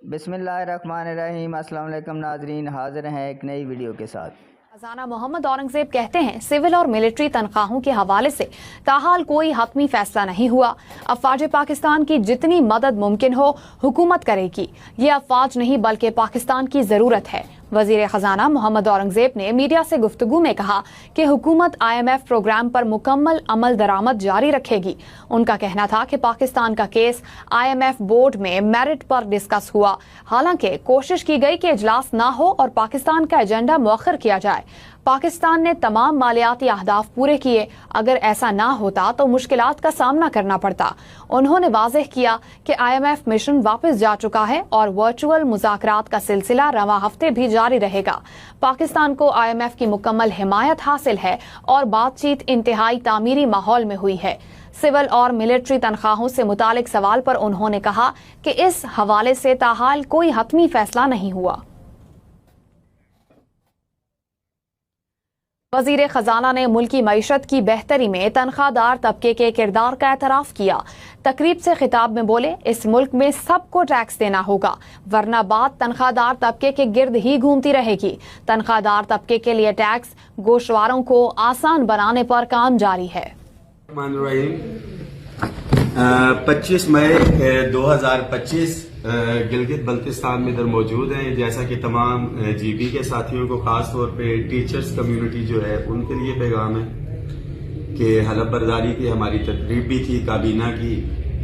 बिस्मिल्लाहिर्रहमानिर्रहीम। अस्सलाम वालेकुम नाजरीन, हाजिर हैं एक नई वीडियो के साथ। खजाना मोहम्मद औरंगजेब कहते हैं सिविल और मिलिट्री तनख्वाहों के हवाले से ताहाल कोई हतमी फैसला नहीं हुआ। अफवाज पाकिस्तान की जितनी मदद मुमकिन हो हुकूमत करेगी। ये अफवाज नहीं बल्कि पाकिस्तान की जरूरत है। वजीर खजाना मोहम्मद औरंगजेब ने मीडिया से गुफ्तगू में कहा कि हुकूमत IMF प्रोग्राम पर मुकम्मल अमल दरामद जारी रखेगी। उनका कहना था कि पाकिस्तान का केस IMF बोर्ड में मेरिट पर डिस्कस हुआ। हालांकि कोशिश की गई कि इजलास ना हो और पाकिस्तान का एजेंडा मुअख्खर किया जाए। पाकिस्तान ने तमाम मालियाती अहदाफ पूरे किए। अगर ऐसा ना होता तो मुश्किलात का सामना करना पड़ता। उन्होंने वाज़ेह किया कि IMF मिशन वापस जा चुका है और वर्चुअल मुज़ाकरात का सिलसिला रवां हफ्ते भी जारी रहेगा। पाकिस्तान को IMF की मुकम्मल हिमायत हासिल है और बातचीत इंतहाई तामीरी माहौल में हुई है। सिविल और मिलिट्री तनख्वाहों से मुतालिक सवाल पर उन्होंने कहा कि इस हवाले से ताहाल कोई हतमी फैसला नहीं हुआ। वजीर खजाना ने मुल्की मईशत की बेहतरी में तनख्वाहदार तबके के किरदार का एतराफ़ किया। तकरीब से खिताब में बोले, इस मुल्क में सबको टैक्स देना होगा वरना बात तनख्वाहदार तबके के गिर्द ही घूमती रहेगी। तनख्वाहदार तबके के लिए टैक्स गोशवारों को आसान बनाने पर काम जारी है। 25 मई 2025 गिलगित बल्तिस्तान में इधर मौजूद हैं। जैसा कि तमाम GB के साथियों को, खास तौर पे टीचर्स कम्युनिटी जो है उनके लिए पैगाम है कि हलफ बर्दारी की हमारी तकरीब भी थी काबीना की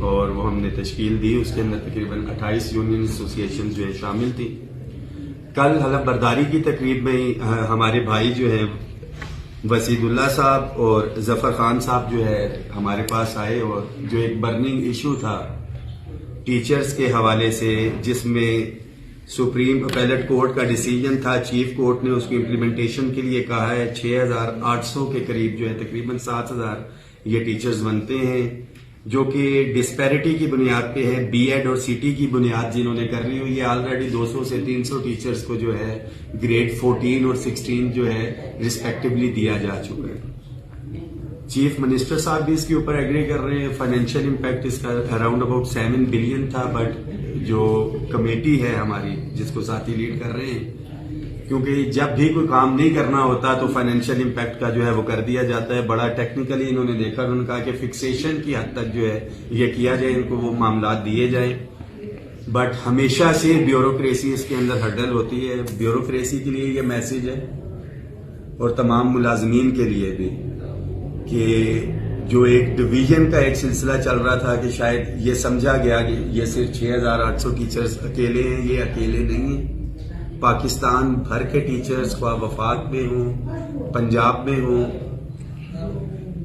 और वो हमने तश्कील दी। उसके अंदर तकरीबन 28 यूनियन एसोसिएशन जो है शामिल थी। कल हलफ बर्दारी की तकरीब में हमारे भाई जो है वसीदुल्ला साहब और जफर खान साहब जो है हमारे पास आए और जो एक बर्निंग इशू था टीचर्स के हवाले से, जिसमें सुप्रीम अपीलेट कोर्ट का डिसीजन था, चीफ कोर्ट ने उसकी इम्प्लीमेंटेशन के लिए कहा है 6800 के करीब जो है तकरीबन 7000 ये टीचर्स बनते हैं, जो कि डिस्पैरिटी की बुनियाद पे है। B.Ed और CT की बुनियाद जिन्होंने कर रही हुई है, ऑलरेडी 200 से 300 टीचर्स को जो है ग्रेड 14 और 16 जो है रिस्पेक्टिवली दिया जा चुका है। चीफ मिनिस्टर साहब भी इसके ऊपर एग्री कर रहे हैं। फाइनेंशियल इम्पैक्ट इसका अराउंड अबाउट 7 बिलियन था, बट जो कमेटी है हमारी जिसको साथी लीड कर रहे हैं, क्योंकि जब भी कोई काम नहीं करना होता तो फाइनेंशियल इम्पैक्ट का जो है वो कर दिया जाता है। बड़ा टेक्निकली इन्होंने देखा, उन्होंने कहा कि फिक्सेशन की हद तक जो है ये किया जाए, इनको वो मामला दिए जाए। बट हमेशा से ब्यूरोक्रेसी इसके अंदर हर्डल होती है। ब्यूरोक्रेसी के लिए ये मैसेज है और तमाम मुलाजमीन के लिए भी कि जो एक डिवीजन का एक सिलसिला चल रहा था कि शायद ये समझा गया कि ये सिर्फ 6800 टीचर्स अकेले हैं। ये अकेले नहीं है। पाकिस्तान भर के टीचर्स ख्वाह वफाक में हों, पंजाब में हों,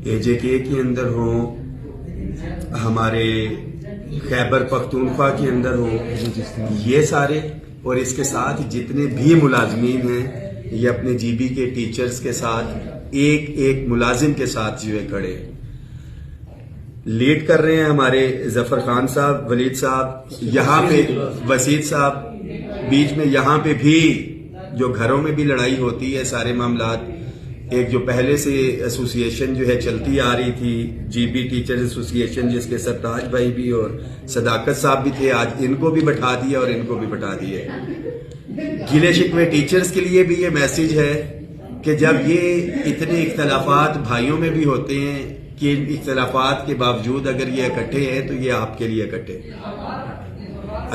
AJK के अंदर हों, हमारे खैबर पख्तूनख्वा के अंदर हों, ये सारे और इसके साथ जितने भी मुलाजमीन हैं ये अपने GB के टीचर्स के साथ एक एक मुलाजिम के साथ जो है खड़े लीड कर रहे हैं। हमारे जफर खान साहब, वलीद साहब, यहाँ पे वसीद साहब, बीच में यहाँ पे भी जो घरों में भी लड़ाई होती है, सारे मामलात। एक जो पहले से एसोसिएशन जो है चलती आ रही थी, GB टीचर्स एसोसिएशन, जिसके सरताज भाई भी और सदाकत साहब भी थे, आज इनको भी बैठा दिया और इनको भी बैठा दिया। गिले शिकवे टीचर्स के लिए भी ये मैसेज है कि जब ये इतने इख्तलाफात भाइयों में भी होते हैं कि इन इख्तलाफात के बावजूद अगर ये इकट्ठे हैं तो ये आपके लिए इकट्ठे।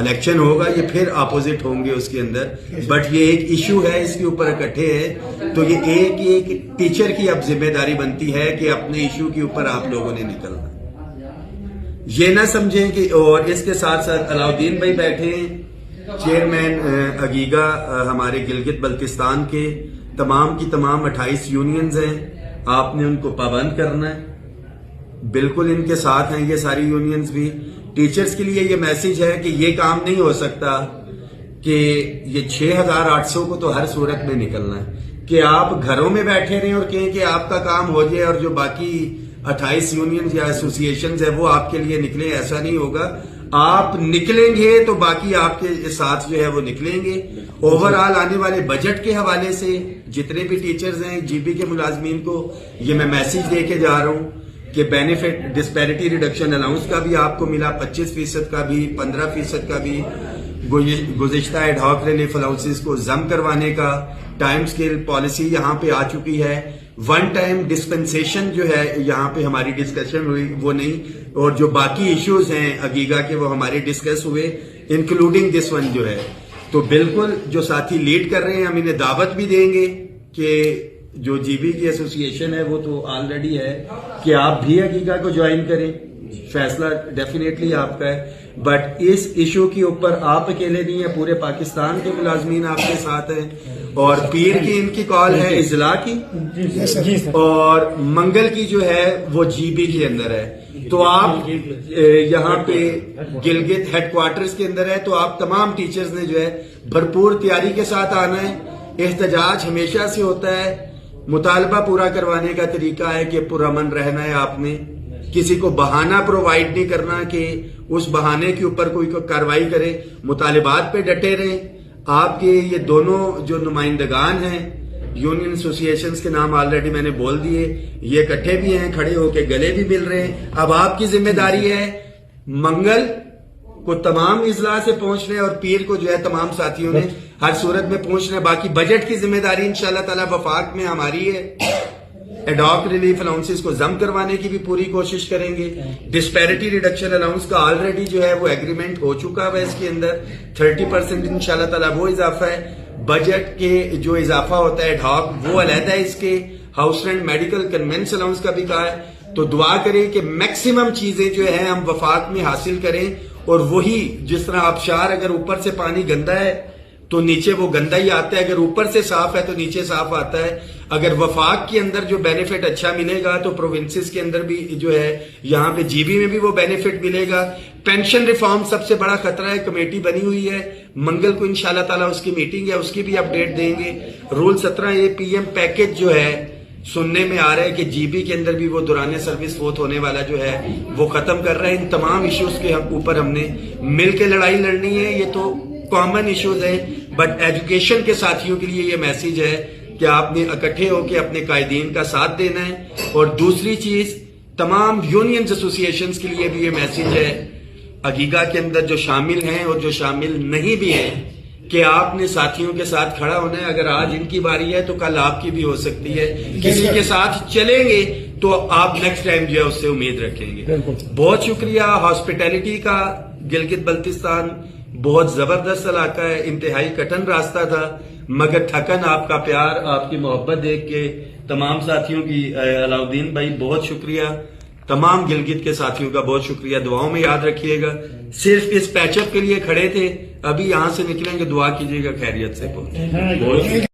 इलेक्शन होगा, ये फिर अपोजिट होंगे उसके अंदर, बट ये एक इशू है, इसके ऊपर इकट्ठे हैं। तो ये एक एक टीचर की अब जिम्मेदारी बनती है कि अपने इशू के ऊपर आप लोगों ने निकलना। ये ना समझें कि, और इसके साथ साथ अलाउद्दीन भाई बैठे हैं, चेयरमैन अगीगा हमारे गिलगित बल्तिस्तान के। तमाम की तमाम 28 यूनियंस हैं, आपने उनको पाबंद करना है। बिल्कुल इनके साथ हैं ये सारी यूनियंस भी। टीचर्स के लिए ये मैसेज है कि ये काम नहीं हो सकता कि ये 6800 को तो हर सूरत में निकलना है कि आप घरों में बैठे रहें और कहें कि आपका काम हो जाए और जो बाकी 28 यूनियंस या एसोसिएशन है वो आपके लिए निकले। ऐसा नहीं होगा। आप निकलेंगे तो बाकी आपके साथ जो है वो निकलेंगे। ओवरऑल आने वाले बजट के हवाले से जितने भी टीचर्स हैं, GB के मुलाजमीन को ये मैं मैसेज दे के जा रहा हूं कि बेनिफिट डिस्पैरिटी रिडक्शन अलाउंस का भी आपको मिला, 25% का भी, 15% का भी, گزشتہ ایڈ ہاک ریلیف الاؤنسز کو ضم کروانے کا ٹائم اسکیل پالیسی یہاں پہ آ چکی ہے. ون ٹائم ڈسپنسیشن جو ہے یہاں پہ ہماری ڈسکشن ہوئی وہ نہیں, اور جو باقی ایشوز ہیں عقیقہ کے وہ ہمارے ڈسکس ہوئے انکلوڈنگ دس ون جو ہے. تو بالکل جو ساتھی لیڈ کر رہے ہیں ہم انہیں دعوت بھی دیں گے کہ جو جی بی کی ایسوسیشن ہے وہ تو آلریڈی ہے کہ آپ بھی عقیقہ کو جوائن کریں, فیصلہ ڈیفینیٹلی آپ کا ہے. بٹ اس ایشو کے اوپر آپ اکیلے نہیں ہیں, پورے پاکستان کے ملازمین آپ کے ساتھ ہیں, اور پیر کی ان کی کال ہے اضلاع کی, اور منگل کی جو ہے وہ جی بی کے اندر ہے. تو آپ یہاں پہ گلگت ہیڈ کوارٹرز کے اندر ہے, تو آپ تمام ٹیچرز نے جو ہے بھرپور تیاری کے ساتھ آنا ہے. احتجاج ہمیشہ سے ہوتا ہے, مطالبہ پورا کروانے کا طریقہ ہے کہ پرامن رہنا ہے. آپ نے کسی کو بہانہ پرووائڈ نہیں کرنا کہ اس بہانے کے اوپر کوئی کارروائی کرے. مطالبات پہ ڈٹے رہیں. آپ کے یہ دونوں جو نمائندگان ہیں یونین ایسوسیشنز کے نام آلریڈی میں نے بول دیے, یہ اکٹھے بھی ہیں, کھڑے ہو کے گلے بھی مل رہے ہیں. اب آپ کی ذمہ داری ہے منگل کو تمام اضلاع سے پہنچنے, اور پیر کو جو ہے تمام ساتھیوں نے ہر صورت میں پہنچنا ہے. باقی بجٹ کی ذمہ داری انشاءاللہ تعالی وفاق میں ہماری ہے. ایڈاک ریلیف الاؤنسز کو ضم کروانے کی بھی پوری کوشش کریں گے. ڈسپیرٹی ریڈکشن الاؤنس کا آلریڈی جو ہے وہ ایگریمنٹ ہو چکا ہے, اس کے اندر 30% انشاءاللہ تعالی وہ اضافہ ہے. بجٹ کے جو اضافہ ہوتا ہے ایڈاک وہ علیحدہ ہے, اس کے house rent medical conveyance allowance کا بھی کہا ہے. تو دعا کریں کہ میکسیمم چیزیں جو ہیں ہم وفاق میں حاصل کریں, اور وہی جس طرح آبشار اگر اوپر سے پانی گندا ہے تو نیچے وہ گندا ہی آتا ہے, اگر اوپر سے صاف ہے تو نیچے صاف آتا ہے. اگر وفاق کے اندر جو بینیفٹ اچھا ملے گا تو پروونسز کے اندر بھی جو ہے یہاں پہ جی بی میں بھی وہ بینیفٹ ملے گا. پینشن ریفارم سب سے بڑا خطرہ ہے, کمیٹی بنی ہوئی ہے, منگل کو انشاءاللہ تعالی اس کی میٹنگ ہے, اس کی بھی اپڈیٹ دیں گے. رول 17 یہ پی ایم پیکج جو ہے سننے میں آ رہا ہے کہ جی بی کے اندر بھی وہ دوران سروس فوت ہونے والا جو ہے وہ ختم کر رہے ہیں. ان تمام ایشوز کے اوپر ہم نے مل کے لڑائی لڑنی ہے. یہ تو کامن ایشوز ہیں, بٹ ایجوکیشن کے ساتھیوں کے لیے یہ میسیج ہے کہ آپ نے اکٹھے ہو کے اپنے قائدین کا ساتھ دینا ہے. اور دوسری چیز تمام یونینز ایسوسیشنز کے لیے بھی یہ میسیج ہے عقیقہ کے اندر جو شامل ہیں اور جو شامل نہیں بھی ہیں کہ آپ نے ساتھیوں کے ساتھ کھڑا ہونا ہے. اگر آج ان کی باری ہے تو کل آپ کی بھی ہو سکتی ہے. کسی کے ساتھ چلیں گے تو آپ نیکسٹ ٹائم جو ہے اس سے امید رکھیں گے. بہت شکریہ. ہاسپٹیلٹی کا گلگت بلتستان بہت زبردست علاقہ ہے, انتہائی کٹن راستہ تھا, مگر تھکن آپ کا پیار, آپ کی محبت دیکھ کے تمام ساتھیوں کی, علاؤدین بھائی بہت شکریہ, تمام گلگت کے ساتھیوں کا بہت شکریہ. دعاؤں میں یاد رکھیے گا. صرف اس پیچ اپ کے لیے کھڑے تھے, ابھی یہاں سے نکلیں گے, دعا کیجیے گا خیریت سے پہنچے.